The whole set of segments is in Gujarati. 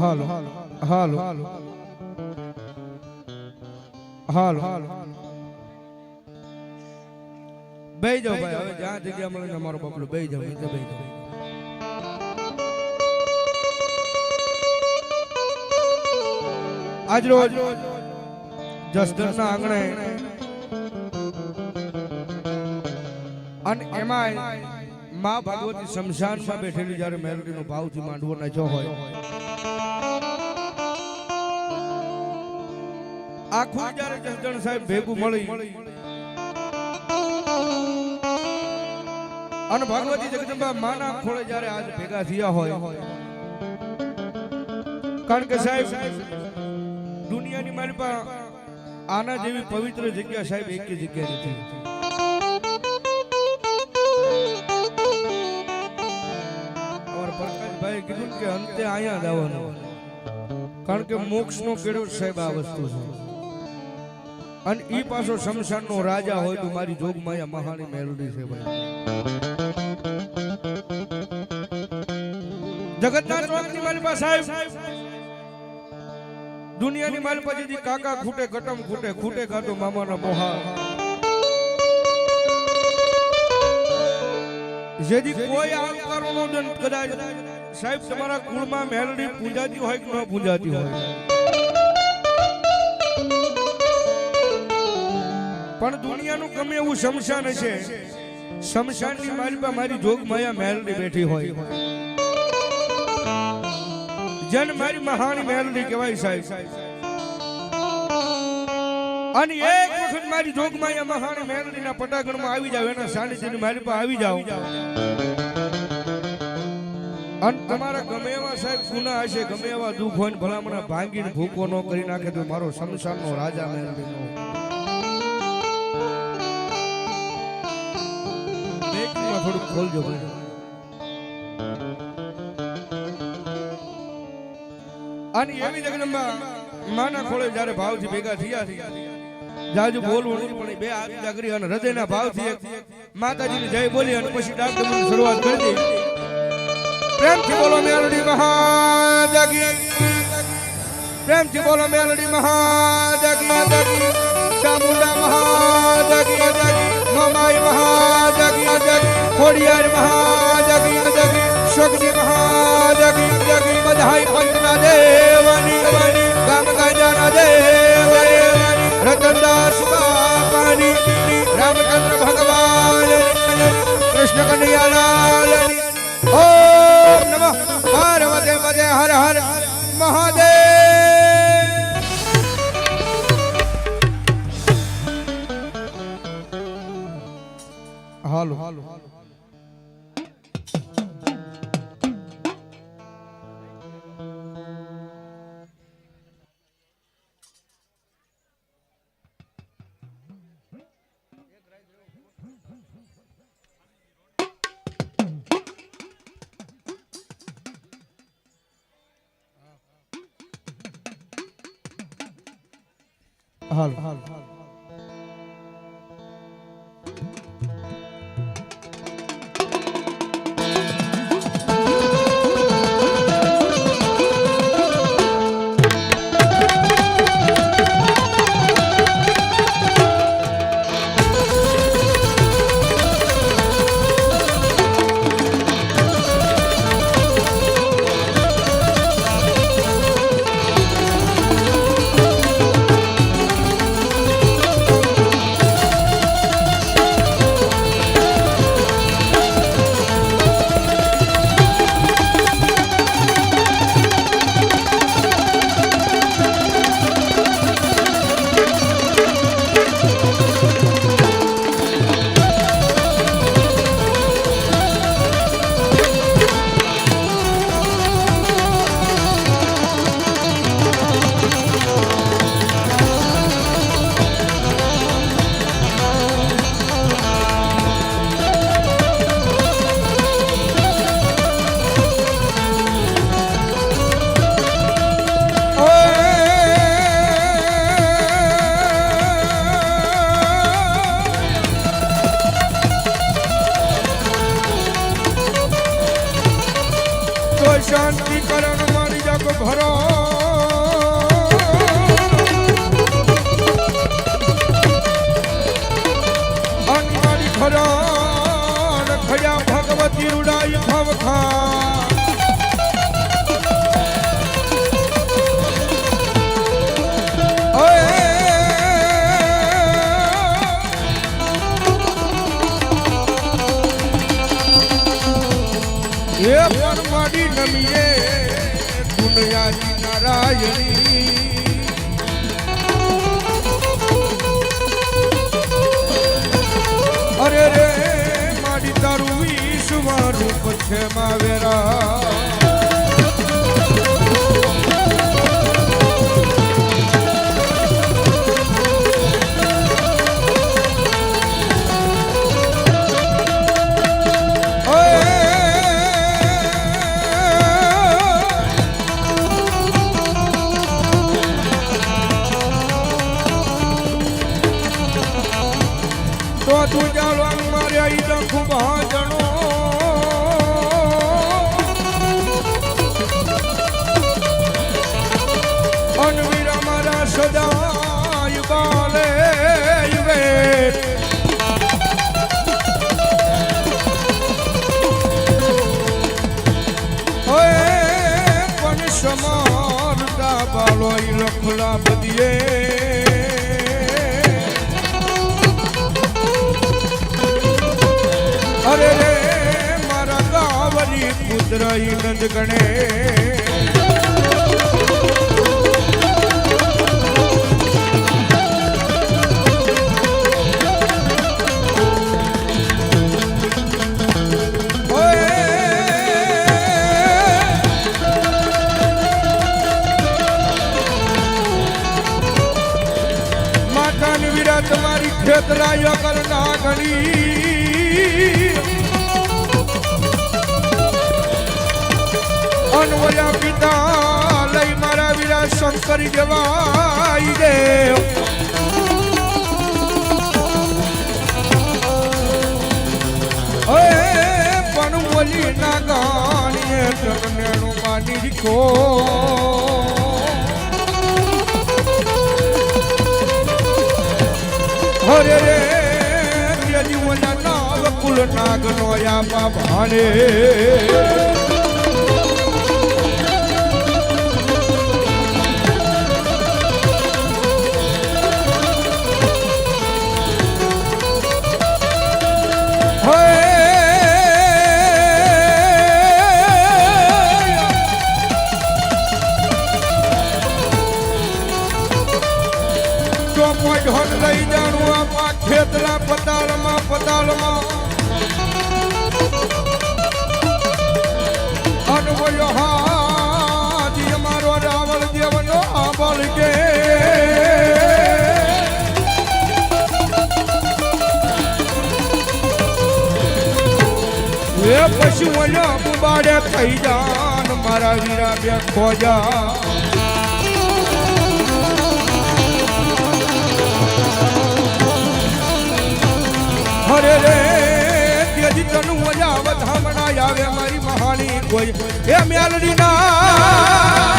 હાલો હાલો હાલો બે જાઓ ભાઈ, હવે જ્યાં જગ્યા મળે ને અમારો બાપલો બે જાઓ, નીચે બે જાઓ. આજ રોજ જસદણના આંગણે અને એમાં માં ભગવતી શમશાનમાં બેઠેલી જ્યારે મેલડીનો ભાવથી માંડવો નાચ્યો હોય, આખું જ્યારે જસદણ સાહેબ ભેગું મળી અને ભગવતી જગદંબા માના ખોળે જ્યારે આજ ભેગા થયા હોય, કારણ કે સાહેબ દુનિયાની મારી પાસે આના જેવી પવિત્ર જગ્યા સાહેબ એક જગ્યા નથી. અમારા પ્રકાશભાઈ કીધું કે અંતે અહીંયા જ આવવાનું, કારણ કે મોક્ષનો કેળો સાહેબ આ વસ્તુ છે. અને ઈ પાછો શમશાનનો રાજા હોય તો મારી જોગમાયા મહાની મેલડી છે ભાઈ. જગતના ચોકની મારી પાસે સાહેબ દુનિયાની મારી પાસે કાકા ખૂટે કટમ ખૂટે ખૂટે કાતો મામાના મોહા, જેથી કોઈ આવકારો નો દન કદાચ સાહેબ તમારા કુળમાં મેલડી પૂજાતી હોય કે ન પૂજાતી હોય, પણ દુનિયાનું ગમે એવું શમશાન હશે, શમશાનની મારી પાસે મારી જોગમાયા મેલડી બેઠી હોય, જન મારી મહાની મેલડી કહેવાય સાહેબ. અને એક વખત મારી જોગમાયા મહાની મેલડીના પટાગણમાં આવી જાવ, એના સાનિધ્યની મારી પાસે આવી જાવ, અને તમારા ગમે એવા સાહેબ ગુના હશે, ગમે એવા દુઃખ હોય, ભલામણા ભાંગીને ભૂકો ન કરી નાખે તો મારો શમશાનનો રાજા મેલડીનો થોડુંક ખોલજો ભાઈ. અને એવી જગદંબા માના ખોળે જ્યારે ભાવથી ભેગા થયા, જાજુ બોલવું નહીં પણ બે હાથ જાગરી અને હૃદયના ભાવથી માતાજીની જય બોલી અને પછી ડાકડમની શરૂઆત કરી દી. પ્રેમથી બોલો મેલડી મહાજાગી, પ્રેમથી બોલો મેલડી મહાજાગી, ચામુંડા મહાજાગી, મમાઈ મહાજાગી, ખોડિયાર મહાજાગી, શોકજી મહાજાગી, બધાઈ પંચના દેવની, ગામ ગાજાના દેવ, રતનદાસ બાપાની, રામચંદ્ર ભગવાન, કૃષ્ણ કનૈયાલાલ, ઓમ નમઃ પાર્વતી પદે હર હર મહાદેવ. હાલો હાલો હાલ હાલ નમીએ દુનિયાની નારાયણી અરે રે મારી તારું વિશ્વમાં રૂપ છે માવેરા તો તું ચાલો મારે અહીં તો ખૂબ હાજણો અનવીરા મારા સદાય બાલે પણ સમારતા બાલો લખલા બધીએ અરે રે મારા ગાવરી પુત્ર નંદ ગણે માતાની વિરા તમારી ખેતરાયો કરના ઘણી અનવયા પિતા લઈ મારા વીરા શંકર જવાઈ દેવ પણ બોલી ના ગાણીએ જગનેણું માની રીખો હરે રે જીવના નાવ કુલ નાગ નો આપા ભાણે ઢોલ લઈ જાણું આપા ખેતરા પતાળમાં અનવયો હાજી અમારો રાવણ દેવનો આંબળ કે એ પછી ઓલા બુબાડે થઈ જાન મારા વીરા બે ખોજા હરે રે તેજી તનું મજા વધામણા આવે મારી મહાની કોઈ એ મેલડી ના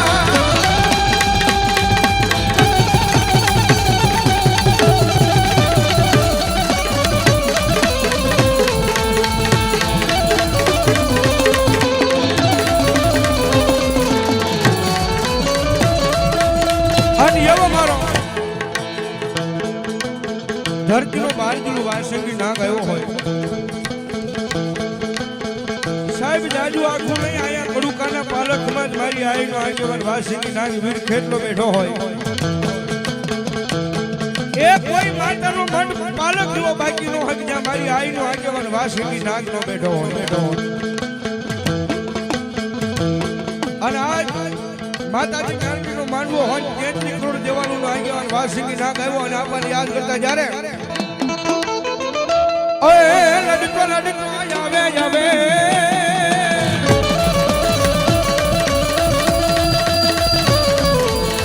અને એવો મારો ધરતીનો બારજીનો વાસંગી ના ગયો હોય સાહેબ જાજુ આખું નહીં આયા કડુકાના પાલકમાં જ મારી આઈનો આગેવાન વાસંગી નાગ વીર ખેતલો બેઠો હોય એ કોઈ માતાનો મંડ પાલક જેવો બાકી નો હોય જ્યાં મારી આઈનો આગેવાન વાસંગી નાગ નો બેઠો હોય અને આજ માતાજી નારણીનો માનવો હોય 33 કરોડ દેવાનું આગેવાન વાસંગી નાગ આવ્યો અને આપણને યાદ કરતા જ્યારે ઓય લડતો આવે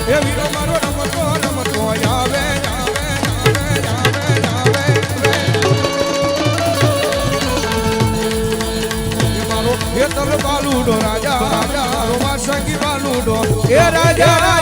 એ વીરો મારો રમતો આવે મારો ખેતર બાલુડો રાજા વાસંગી બાલુડો એ રાજા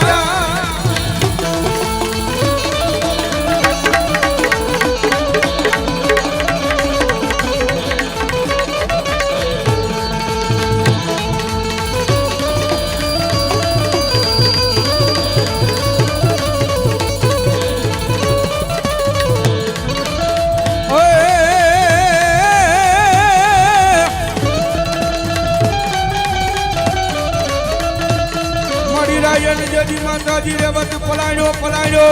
ગાયન જડી માતાજી રેવત પલાણ્યો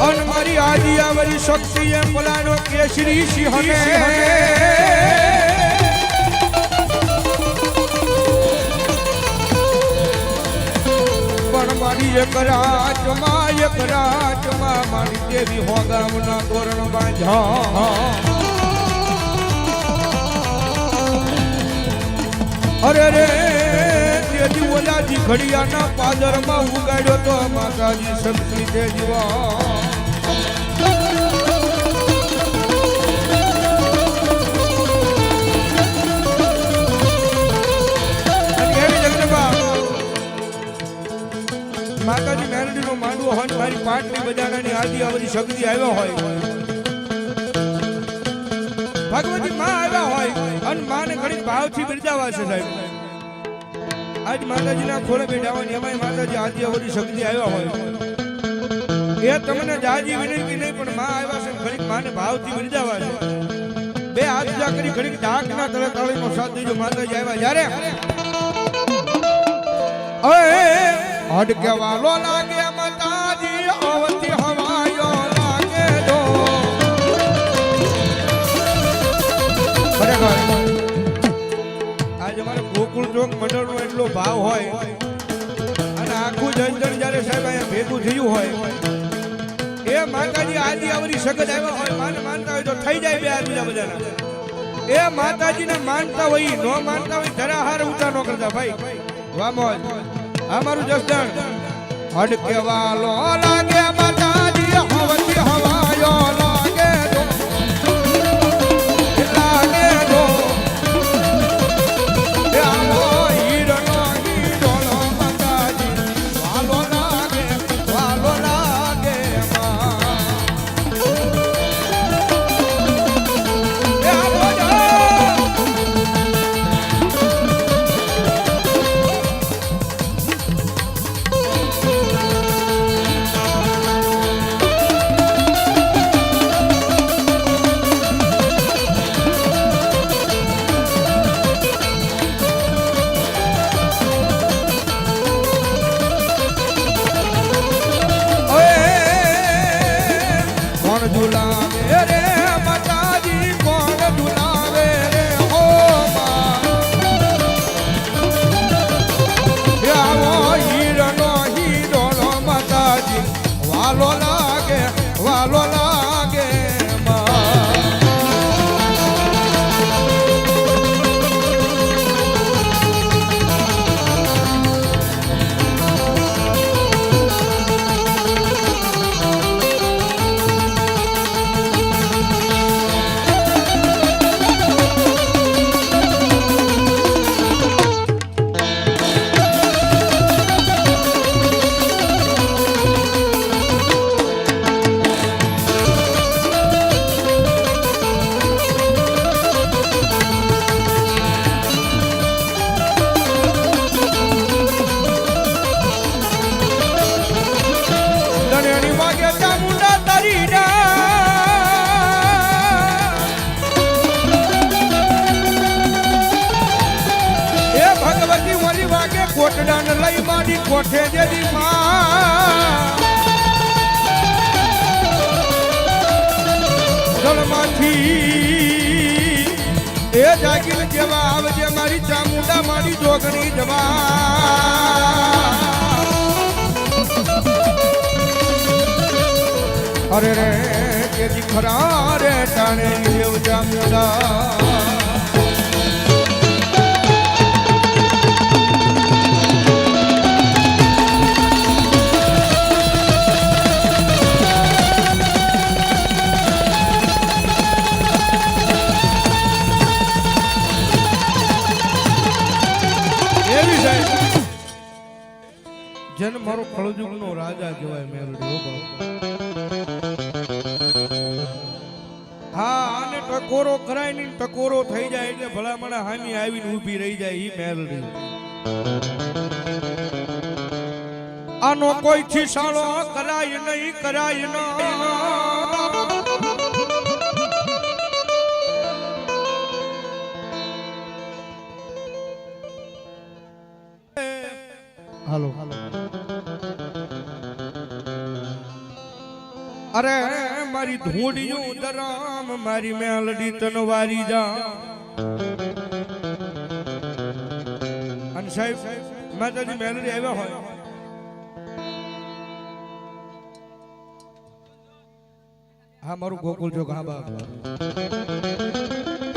અન મારી આદિ આવરી શક્તિ એ પલાણ્યો કેસરી સિંહને પણ મારી એક રાજમાં મારી દેવી હોગામના તોરણ બાંધ્યા અરે રે તેજી ઓલાજી ઘડિયાના પાદરમાં ઉગાડ્યો તો માતાજી શક્તિ તેજવા માતાજી મેરડી નો માંડવો હોય મારી પાટની બજારાની આદિ આવરી શક્તિ આવ્યો હોય ભગવતી માં આવ્યા હોય અને માને ઘડી ભાવથી બિરદાવા છે સાહેબ આજ માતાજીના ખોળે બેઠા હોય એમાં માતાજી આદિ આવરી શક્તિ આવ્યા હોય એ તમને જાજી વિનંતી નહીં પણ માં આવ્યા છે ઘડીક માને ભાવથી બિરદાવા છે બે હાથ જા કરી ઘડીક ઢાકના તળે તાળીનો સાથ દીજો માતાજી આવ્યા જ્યારે હડકે વાલો લાગે માતાજી આવતી હવાયો લાગે દો બરાબર આજે મારે ગોકુળ ચોક મંડળનો એટલો ભાવ હોય અને આખું જંજણ જ્યારે સાહેબ અહીંયા ભેગું થયું હોય એ માતાજી આદિ આવરી સગત આવ્યા હોય માને માનતા હોય તો થઈ જાય બે આ બીજા બધાના એ માતાજીને માનતા હોય ન માનતા હોય જરા હાર ઊંચા ન કરતા ભાઈ વાહ મોજ અમારું જસદણ હડકે વાલો લાગે માતાજી હવતી હવાયો લાગે દો આવો હીરનો હીરોનો માતાજી વાલો લાગે વાલો લાગે કોટડાન લઈ મારી કોઠે જેદી માં જળમાંથી એ જાગીર જેવા આવજે મારી ચામુંડા મારી જોગણી જવા અરે રે કેજી ખરા રે ટાણે દેવ ચામુંડા જન મારો કળયુગ નો રાજા કહેવાય મેરડી હા આને ટકોરો કરાય ને ટકોરો થઈ જાય એટલે ભલામણા હામી આવીને ઊભી રહી જાય ઈ મેરડી આનો કોઈ છીસાળો કરાય નહીં કરાય ના હાલો અરે મારી ધૂંડિયું દરામ મારી મેલડી તનવારી જા અને સાહેબ માતાજી મેલડી આવ્યા હોય હા મારું ગોકુળ ચોક હા બા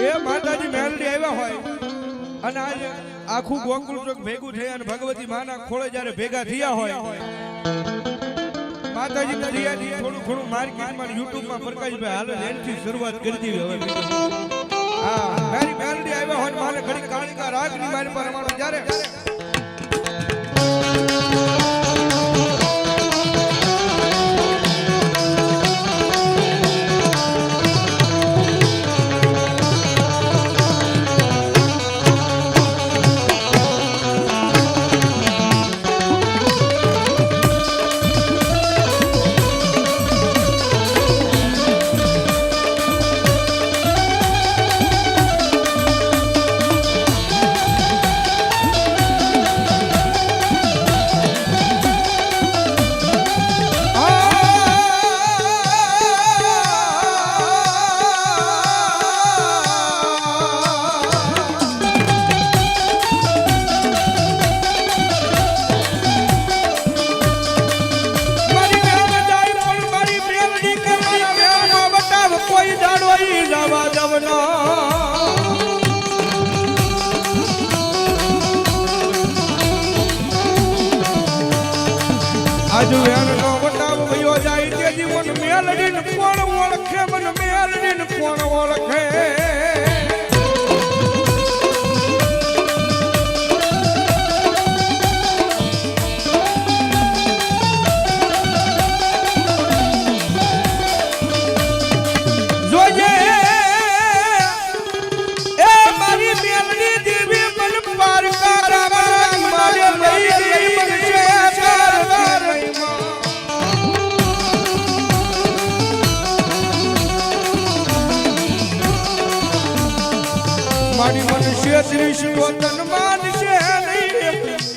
એ માતાજી મેલડી આવ્યા હોય અને આજે આખું ગોકુળ ચોક ભેગું થઈ અને ભગવતી માના ખોળે જ્યારે ભેગા થયા હોય માતાજી દરિયાની થોડું ઘણું માર્કેટમાં યુટ્યુબમાં પ્રકાશભાઈ હાલ એનથી શરૂઆત કરી દીધી હવે હા મારી મેલડી આવ્યા હોય મારે ઘડી કાળિકા રાગની મારી પર અમારો જ્યારે આજુ વેણનો વટાવ વયો જાય તે જીવન મેલડીને કોણ ઓળખે મન મેલડીને કોણ ઓળખે જોજે એ મારી મેલડી દેવી મન પાર કારા મારે લઈ બનશે મારી મનુષ્ય દૃષ્ટિઓ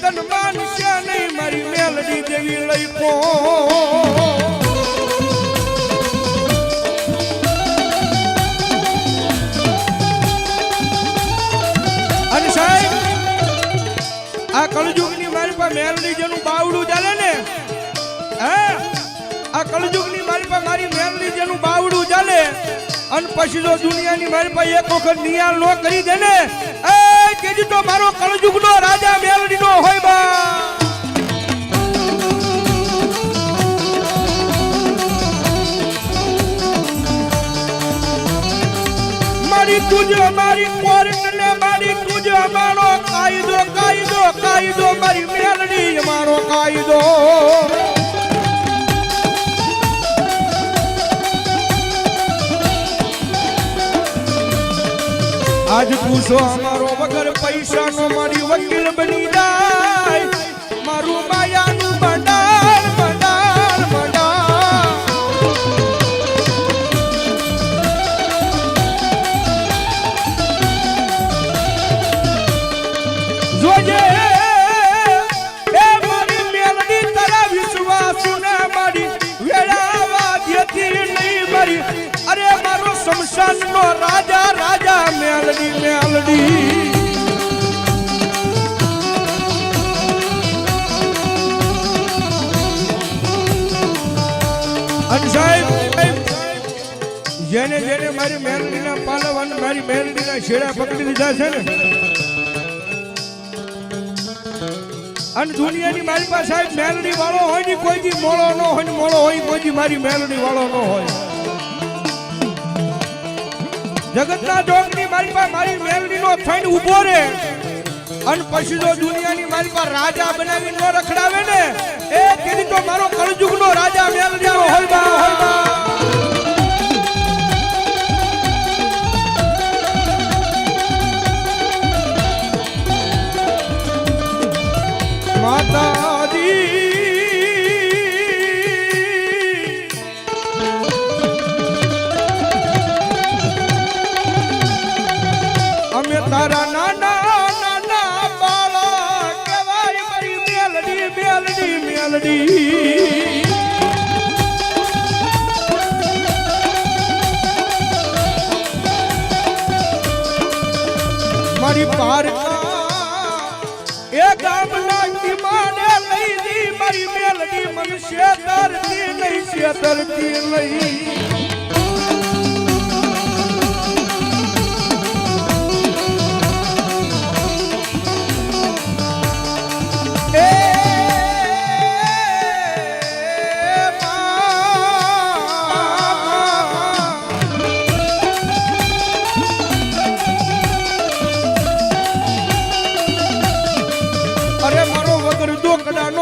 તનમાન છે નહીં મારી મેલડી દેવી લઈ પો અને સાહેબ આ કળયુગની મારી પાસે મેલડી જેનું બાવડું ચાલે ને હા આ કળયુગની મારી પાસે મારી મેલડી જેનું બાવડું ચાલે અને પછી જો દુનિયાની મારી પાસે એક વખત નિયાળ નો કરી દે ને એ કેજી તો મારો કળયુગનો રાજા મેલડીનો હોય બા મારી તુજ મારી કોર્ટ ને મારી તુજ અમારો કાયદો મારી મેલડી અમારો કાયદો આજ પૂછો અમારો વગર પૈસાનો મારી વકીલ બની જાય મારું માયાનું ભંડાર જોજે એ મારી મેલડી તારા વિશ્વાસુ ને મારી વેળાવા દેતી નહીં મારી અરે મારો શમશાનનો રાજા મેલડી અને સાહેબ જેને મારી મેલડીના પાલવ અને મારી મેલડીના છેડા પકડી લીધા છે ને અને દુનિયાની મારી પાસે સાહેબ મેલડી વાળો હોય ને કોઈ દી મોળો ન હોય ને મોળો હોય કોઈ દી મારી મેલડી વાળો ન હોય જગતના જોગની મારી પાસે મારી મેલડીનો થઈને ઊભો રહે અને પછી જો દુનિયાની મારી પાસે રાજા બનાવી ન રખડાવે ને એ તેથી તો મારો કળયુગનો રાજા મેલડીનો હોય બા માતાજી અમે તારા નાના બાળા કહેવાય મારી મેલડી મેલડી મારી પારકા એ ગામના ટીમાને લઈ દી મારી મેલડી મન શેતરતી નહીં શેતરતી નહીં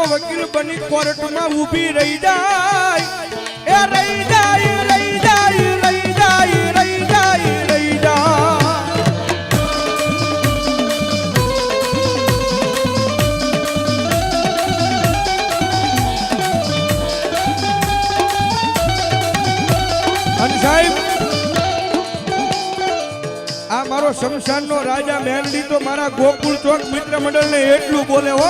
વકીલ બની કોર્ટમાં ઊભી રહી જાય એ રહી જાય રહી જાય રહી જાય રહી જાય રહી જાય અને સાહેબ આ મારો શમશાનનો રાજા મેલડી તો મારા ગોકુળ ચોક મિત્ર મંડળને એટલું બોલે હો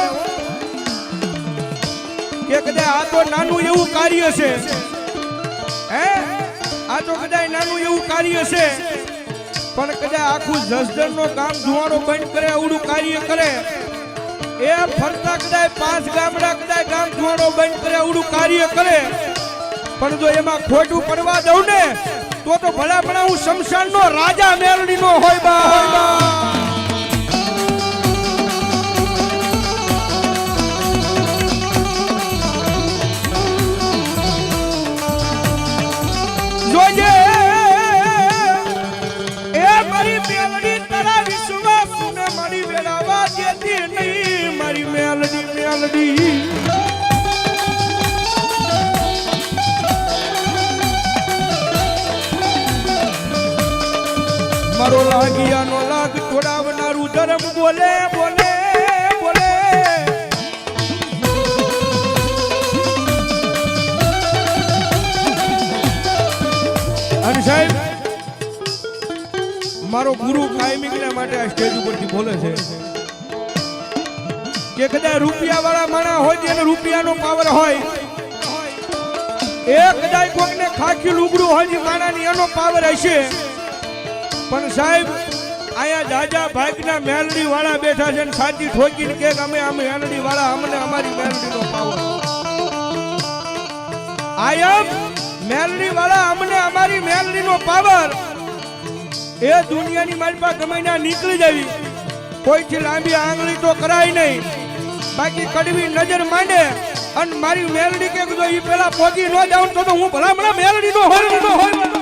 કે કદાચ આ તો નાનું એવું કાર્ય છે હે આ તો કદાચ નાનું એવું કાર્ય છે પણ કદાચ આખું જસદણનો ગામ ધુવાડો બંધ કરે આવડું કાર્ય કરે એ ફરતા કદાચ 5 ગામડા કદાચ ગામ ધુવાડો બંધ કરે આવડું કાર્ય કરે પણ જો એમાં ખોટું પડવા દઉં ને તો ભલા ભલા હું શમશાનનો રાજા મેલડીનો હોય બા જોજે એ મારી મેલડી તારા વિશ્વાસ ને મારી વેળાવા દેતી નહીં મારી મેલડી મેલડી મારો લાગિયાનો લાગ છોડાવનારું ધર્મ બોલે બોલે બોલે અને સાહેબ મારો ગુરુ કાયમિકના માટે આ સ્ટેજ ઉપરથી બોલે છે કે કદાચ રૂપિયા વાળા માણા હોય તેને રૂપિયાનો પાવર હોય એ કદાચ કોકને ખાખી લુગડું હોય માણાની એનો પાવર હશે પણ સાહેબ આયા જાજા ભાગના મેલડી વાળા બેઠા છે ને સાચી ઠોકીને કે અમે મેલડી વાળા અમને અમારી મેલડીનો પાવર આયા મેલડી વાળા અમને અમારી મેલડીનો પાવર એ દુનિયાની મારી પાસે ગમે ના નીકળી જવી કોઈથી લાંબી આંગળી તો કરાય નહીં બાકી કડવી નજર માંડે અને મારી મેલડી કે જો ઈ પેલા પોગી ન જાઉં તો હું ભલામણા મેલડીનો હોય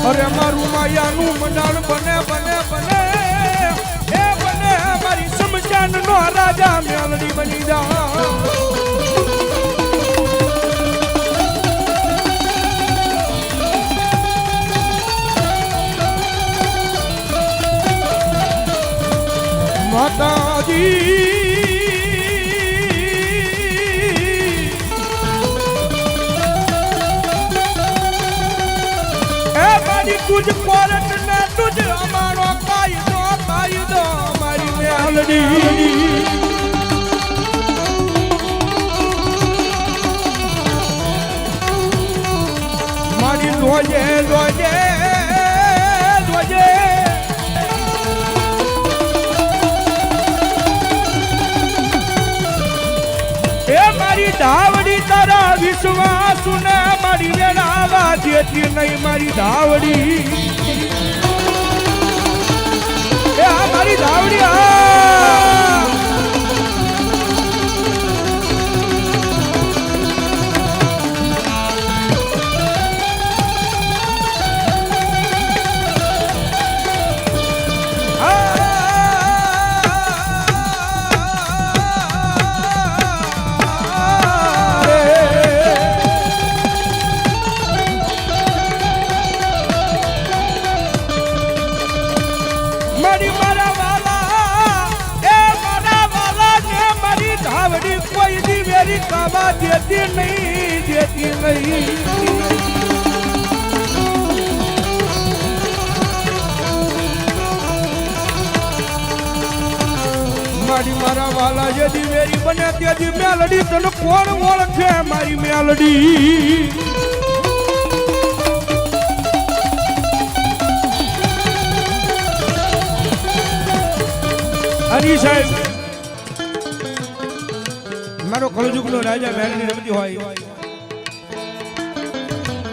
અરે મારું માયાનું મંડાણ બને બને બને એ બને મારી શમશાનનો રાજા મેલડી બની જા માતાજી तुझ कोरट ने तुझ हमारो कायदो हमारी मेलडी मारी रोजे रोजे रोजे ए मारी धावड़ी तारा विश्वास ने मारी वेलावा देती नहीं मारी धावड़ी ए मारी धावड़ी મેરી કાવા દેતી નહીં મારી મારા વાલા જેદી મેરી બને તેદી મેલડી તને કોણ ઓળખે મારી મેલડી હરી સાહેબ મારો કળજુગનો રાજા મેલડી રમતી હોય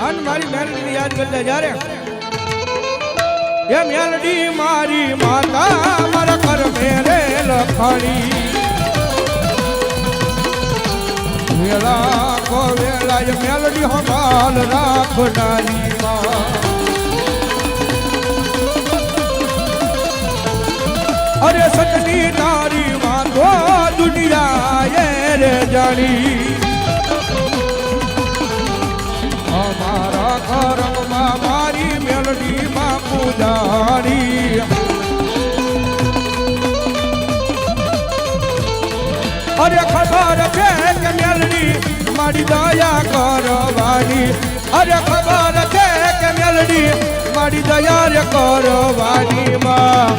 અન મારી મેલડીને યાદ કરતા જ્યારે એ મેલડી મારી માતા મારા કર મેરે લખાણી વેલા કો વેલા એ મેલડી હમાલ રાખનારી માં અરે સતની તારી વાતો દુનિયા રે જાણી અમારા કરમમાં મારી મેલડી માં પૂજારી અરે ખબર છે કે મેલડી મારી દયા કરવાની અરે ખબર છે કે મેલડી મારી દયા કરવાની માં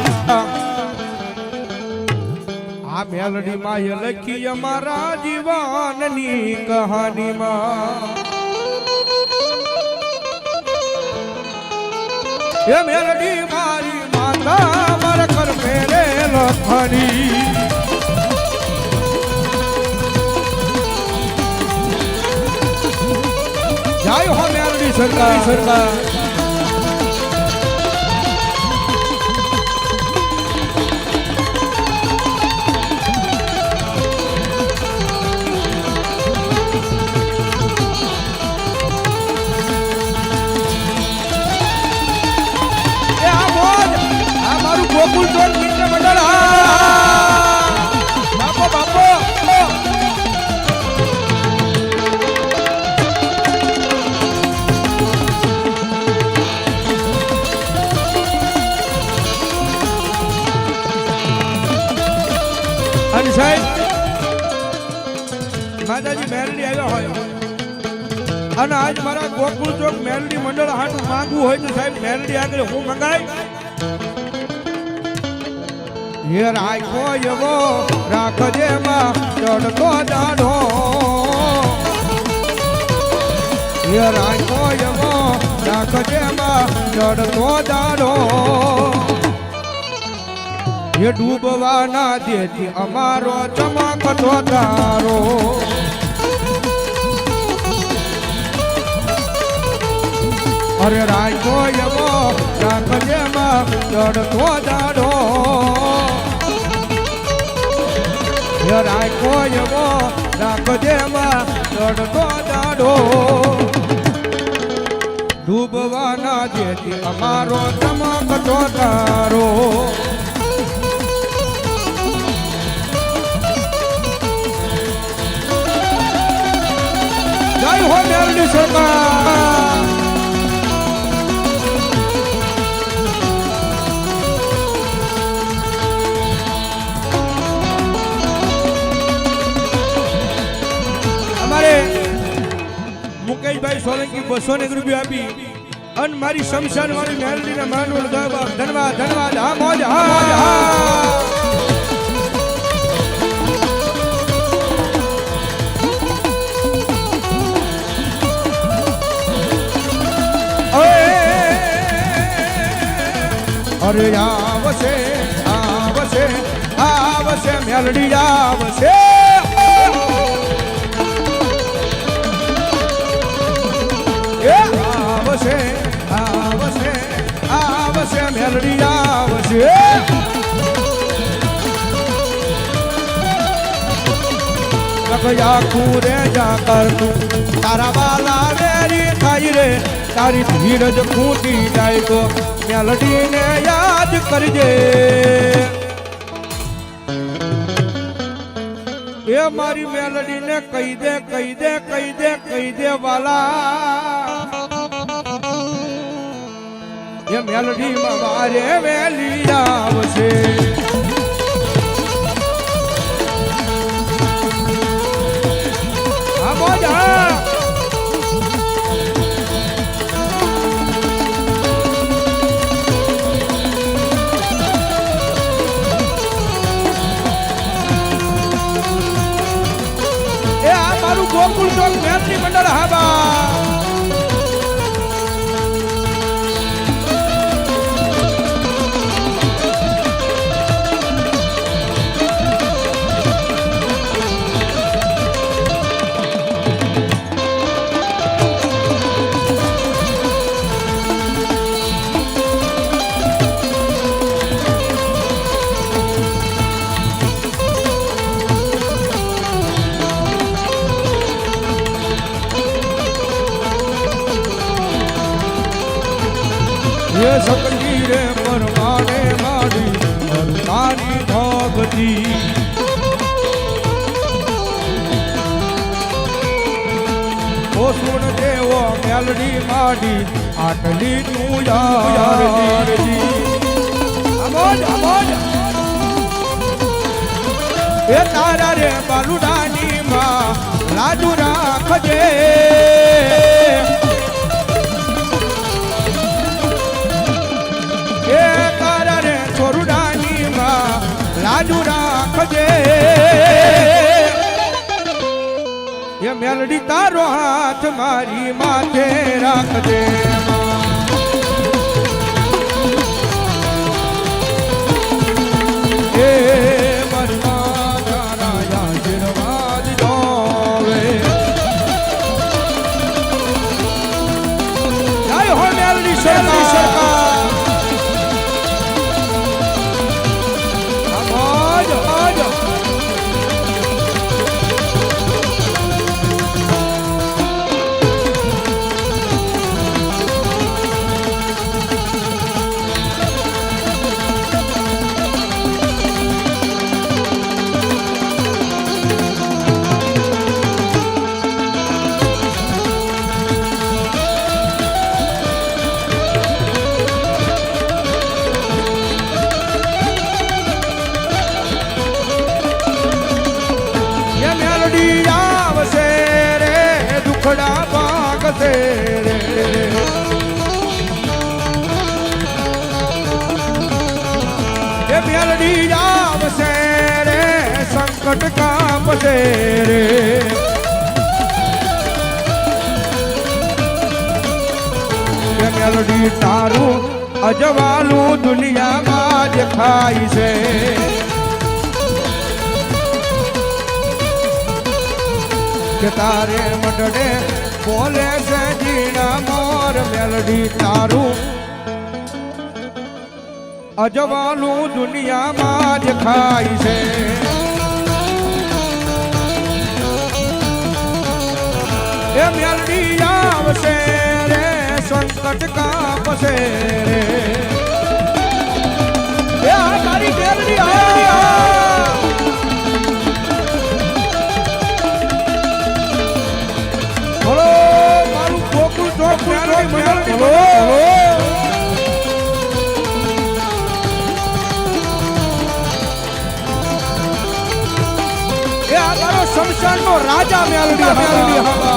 આ મેલડી માં લખી અમારા જીવનની કહાનીમાં એ મેલડી મારી માતા મારા કર મેરે લખાણી જય હો મેલડી સરકાર ગોકુલ ચોક મિત્ર મંડળ બાપો બાપો અને સાહેબ માતાજી મેલડી આવ્યા હોય અને આજ મારા ગોકુલ ચોક મેલડી મંડળ હાટું માંગવું હોય તો સાહેબ મેલડી આગળ હું મંગાય હે રાખો એવો રાખજે માં ચડતો દાડો હે રાખો એવો રાખજે માં ચડતો દાડો હે ડૂબવા ના દેતી અમારો ચમકતો તારો અરે રાખો એવો રાખજે માં ચડતો દાડો રાખો એવો રાખજે માં ચડતો દાડો ડૂબવા ના દેતી અમારો ચમકતો તારો જય હો મેલડી સરકાર મુકેશભાઈ સોલંકી 200 રૂપિયા આપી અને મારી શમશાન વાળી મેલડી ને માનવ ધન્યવાદ ધન્યવાદ હા મોજ અરે આવશે આવશે આવશે મેલડી આવશે આવશે આવશે આવશે મેલડી આવશે આખું રે જા કર તું તારા વાલા વેરી થાય રે તારી ધીરજ ખૂટી જાય તો મેલડીને યાદ કરજે એ મારી મેલડીને કહી દે કહી દે કહી દે કહી દે વાલા એ મેલડી માં વારે વેલી આવશે ये सकती रे परमाने मारी तारी भगती ओ सुन देवो मेलडी माडी आटली तू यार दी अमोज अमोज ए तारा रे बालुडानी मां लाजू राखजे लाजू राखजे ये मेलडी तारो हाथ मारी माथे राखजे ए मारी माता राजा आशीर्वाद दोवे जय हो मेलडी सरकार दुखड़ा भागते रे ये मेलडी आवसे रे संकट कापसे रे ये मेलडी तारू अजवालू दुनिया में देखाई से के तारे मडडे बोले से जीना मोर मेलडी तारू अजवालू दुनिया में दिखाई से ये मेलडी आवसे रे संकट कापसे रे ये हमारी मेलडी आ शमशान नो राजा मेलडी हवा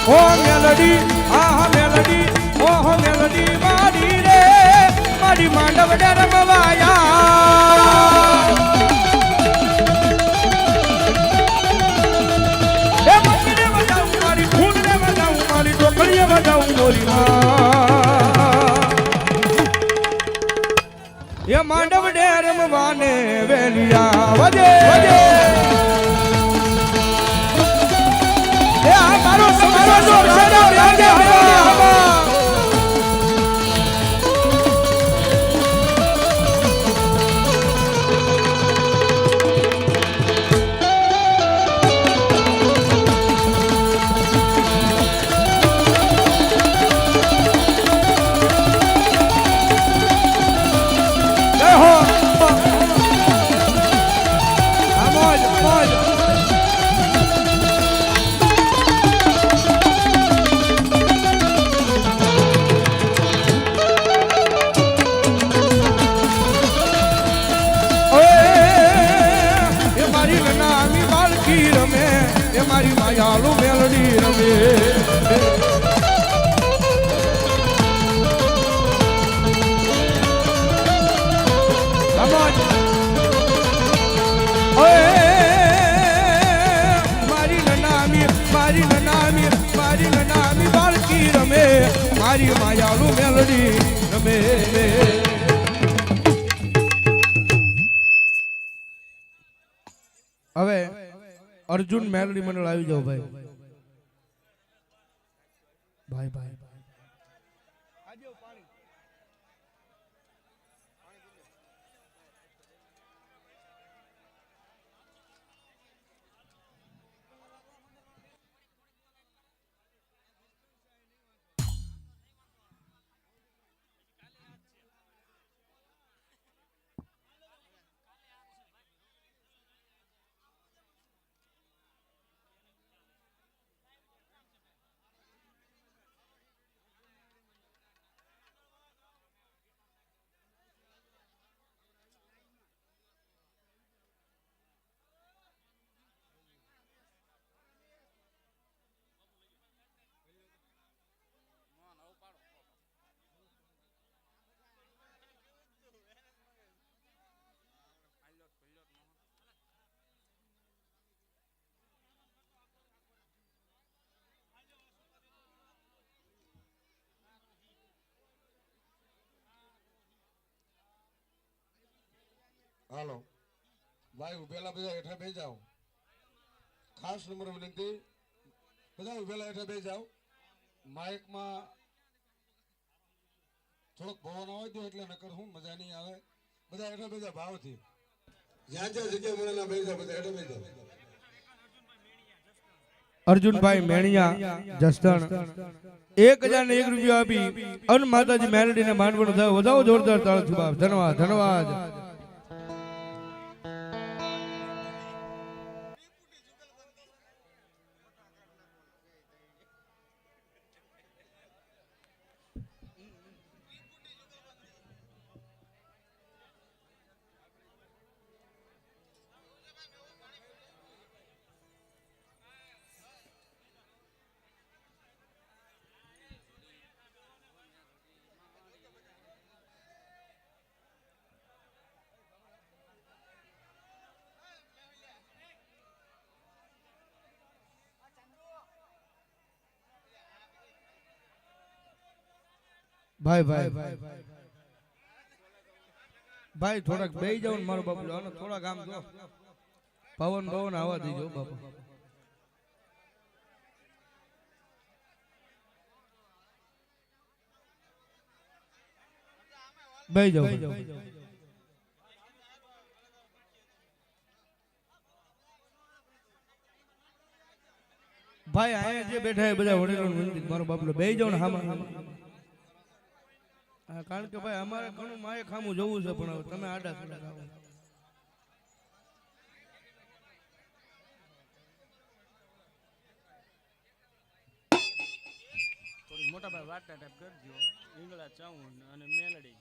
ओ मेलडी आहा मेलडी ओहो मेलडी मारी रे मारी मांडव डे रमवाया ए मम्मी ने बजाऊं मारी खून ने बजाऊं मारी टोकरियां बजाऊं मोरी मां ये मांडव डे रमवाने वेलिया वजे वजे મારી માયાલુ મેલડી રમે મારી નનામી બાળકી રમે મારી માયાલુ મેલડી રમે હવે અર્જુન મેલડી મંડળ આવી જાવ ભાઈ ભાઈ ભાઈ હાલો ભાઈ ઉભેલા બધા હેઠા બે જાઓ ખાસ નંબર વિનંતી બધા ઉભેલા હેઠા બે જાઓ માઇકમાં થોડોક પવન આવે તો એટલે નકર હું મજા નહીં આવે બધા હેઠા બે જાઓ ભાવથી જ્યાં જ્યાં જગ્યા મળે ના બે જાઓ બધા હેઠા બે જાઓ અર્જુનભાઈ મેણિયા જસદણ 1001 રૂપિયા આપી અન માતાજી મેલડીને માનવણ થયો વધાવો જોરદાર તાળીઓ બાપ ધન્યવાદ ધન્યવાદ ભાઈ ભાઈ ભાઈ થોડાક બેહી જાવ ને મારો બાપુ આનો થોડાક આમ જો પવન પવન આવવા દીજો બાપુ બેહી જાવ ભાઈ અહીંયા જે બેઠા એ બધા વડીલો મારો બાપલો બેહી જાવ ને હામાં કારણ કે ભાઈ અમારે ઘણું માએ ખામું જોવું છે પણ તમે આડા થોડા થોડી મોટા ભાઈ વાર્તા ટાઈપ કરજો ઈંગળા ચાઉન અને મેલડી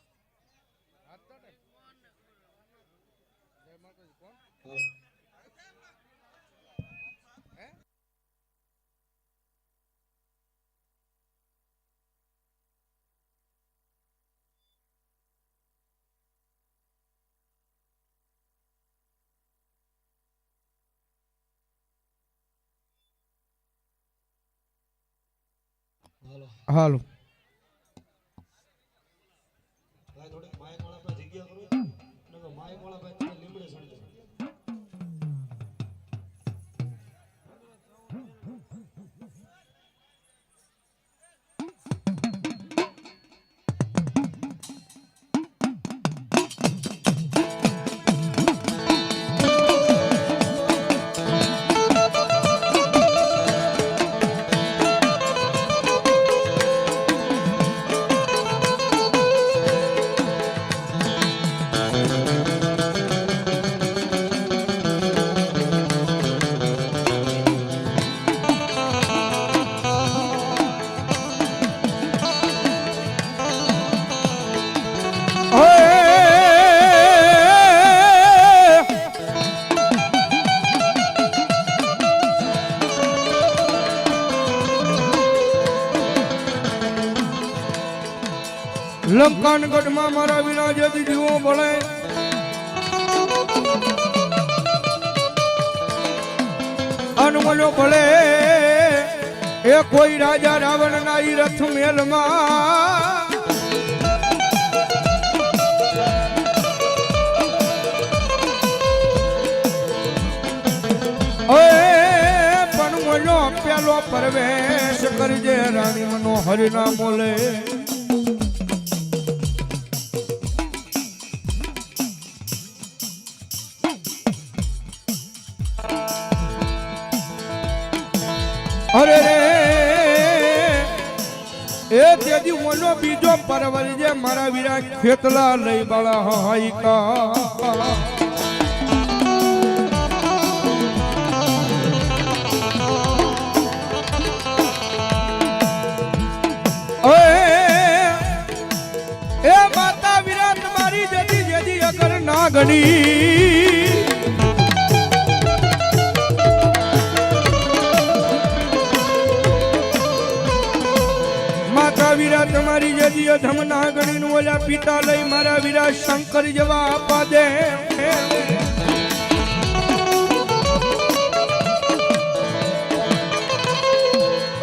હાલો ભાઈ થોડીક માઇક વાળા પર જગ્યા કરો નકર માઇક વાળા ભાઈ તમે લીમડે સડી જાવ લંકાનગઢ માં મારા વિના જેથી જીવો ભળે અનમનો ભળે એ કોઈ રાજા રાવણ ના ઈ રથ મેલ માં પ્રવેશ કરજે રાણી મનોહર ના મોલે અરે એ તેથી ઓનો બીજો પરવર જે મારા વીરા ખેતલા લઈ બાળા હાઈકા એ માતા વીરા તમારી જતી જતી અગર ના ગણી માતા વીરા તમારી જતી અધમ ના ગણી નું ઓલા પિતા લઈ મારા વીરા શંકર જવા આપા દે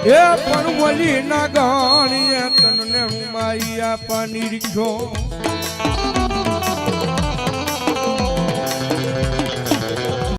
એ પણ મોલી ના ગાણીએ તને માઈ આપવાની રીખો